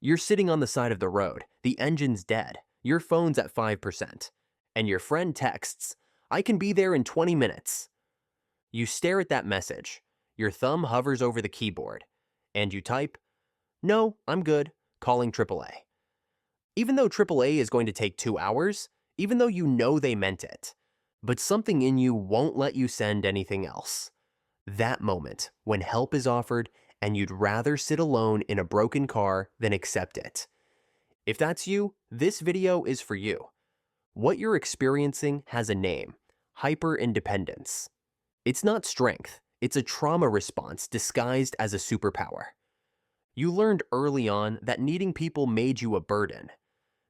You're sitting on the side of the road, the engine's dead, your phone's at 5%, and your friend texts, "I can be there in 20 minutes." You stare at that message, your thumb hovers over the keyboard, and you type, "No, I'm good," calling AAA. Even though AAA is going to take 2 hours, even though you know they meant it, but something in you won't let you send anything else. That moment when help is offered and you'd rather sit alone in a broken car than accept it. If that's you, this video is for you. What you're experiencing has a name: hyper-independence. It's not strength, it's a trauma response disguised as a superpower. You learned early on that needing people made you a burden.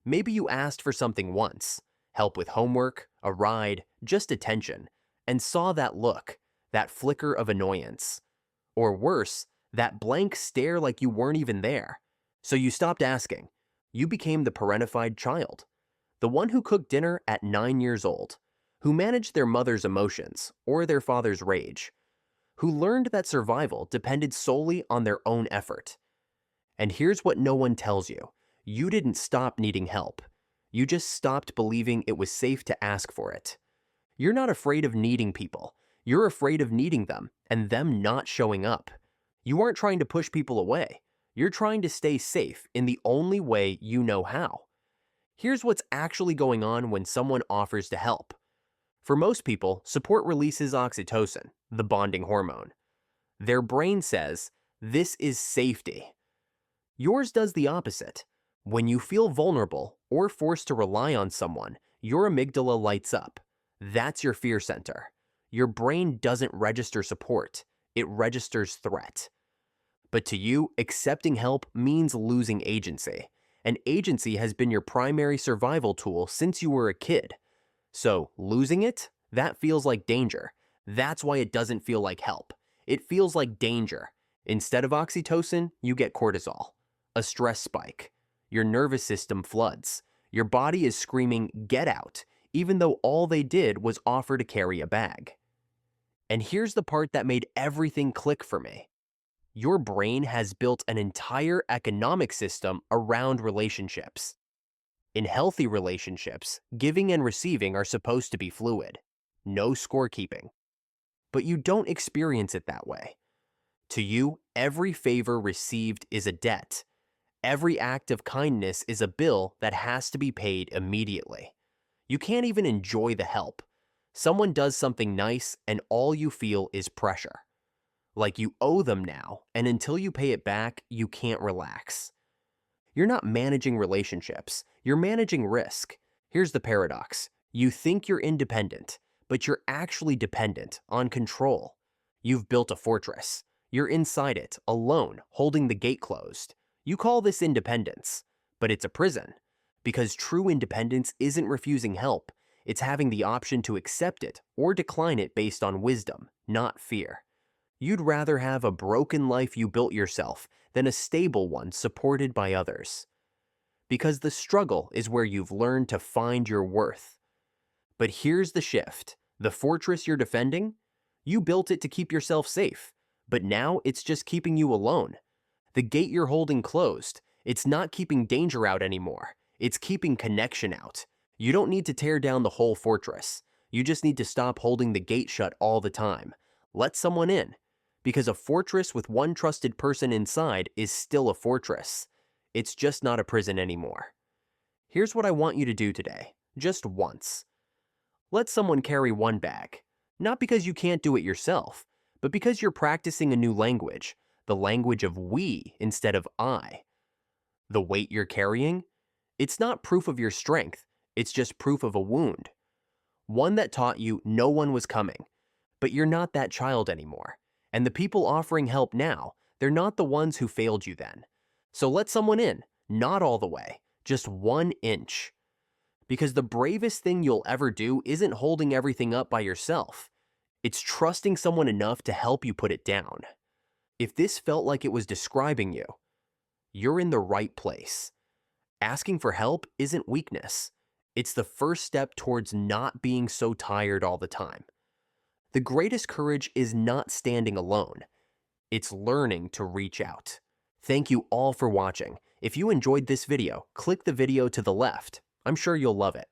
Maybe you asked for something once, help with homework, a ride, just attention, and saw that look, that flicker of annoyance. Or worse, that blank stare like you weren't even there. So you stopped asking. You became the parentified child. The one who cooked dinner at 9 years old, who managed their mother's emotions or their father's rage, who learned that survival depended solely on their own effort. And here's what no one tells you. You didn't stop needing help. You just stopped believing it was safe to ask for it. You're not afraid of needing people. You're afraid of needing them and them not showing up. You aren't trying to push people away. You're trying to stay safe in the only way you know how. Here's what's actually going on when someone offers to help. For most people, support releases oxytocin, the bonding hormone. Their brain says, "This is safety." Yours does the opposite. When you feel vulnerable or forced to rely on someone, your amygdala lights up. That's your fear center. Your brain doesn't register support, it registers threat. But to you, accepting help means losing agency. And agency has been your primary survival tool since you were a kid. So losing it, that feels like danger. That's why it doesn't feel like help. It feels like danger. Instead of oxytocin, you get cortisol, a stress spike. Your nervous system floods. Your body is screaming, "Get out," even though all they did was offer to carry a bag. And here's the part that made everything click for me. Your brain has built an entire economic system around relationships. In healthy relationships, giving and receiving are supposed to be fluid. No scorekeeping. But you don't experience it that way. To you, every favor received is a debt. Every act of kindness is a bill that has to be paid immediately. You can't even enjoy the help. Someone does something nice and all you feel is pressure. Like you owe them now, and until you pay it back, you can't relax. You're not managing relationships, you're managing risk. Here's the paradox. You think you're independent, but you're actually dependent on control. You've built a fortress. You're inside it, alone, holding the gate closed. You call this independence, but it's a prison. Because true independence isn't refusing help, it's having the option to accept it or decline it based on wisdom, not fear. You'd rather have a broken life you built yourself than a stable one supported by others. Because the struggle is where you've learned to find your worth. But here's the shift. The fortress you're defending, you built it to keep yourself safe, but now it's just keeping you alone. The gate you're holding closed, it's not keeping danger out anymore. It's keeping connection out. You don't need to tear down the whole fortress. You just need to stop holding the gate shut all the time. Let someone in. Because a fortress with one trusted person inside is still a fortress. It's just not a prison anymore. Here's what I want you to do today, just once. Let someone carry one bag. Not because you can't do it yourself, but because you're practicing a new language, the language of we instead of I. The weight you're carrying? It's not proof of your strength, it's just proof of a wound. One that taught you no one was coming, but you're not that child anymore. And the people offering help now, they're not the ones who failed you then. So let someone in, not all the way, just 1 inch. Because the bravest thing you'll ever do isn't holding everything up by yourself. It's trusting someone enough to help you put it down. If this felt like it was describing you, you're in the right place. Asking for help isn't weakness. It's the first step towards not being so tired all the time. The greatest courage is not standing alone. It's learning to reach out. Thank you all for watching. If you enjoyed this video, click the video to the left. I'm sure you'll love it.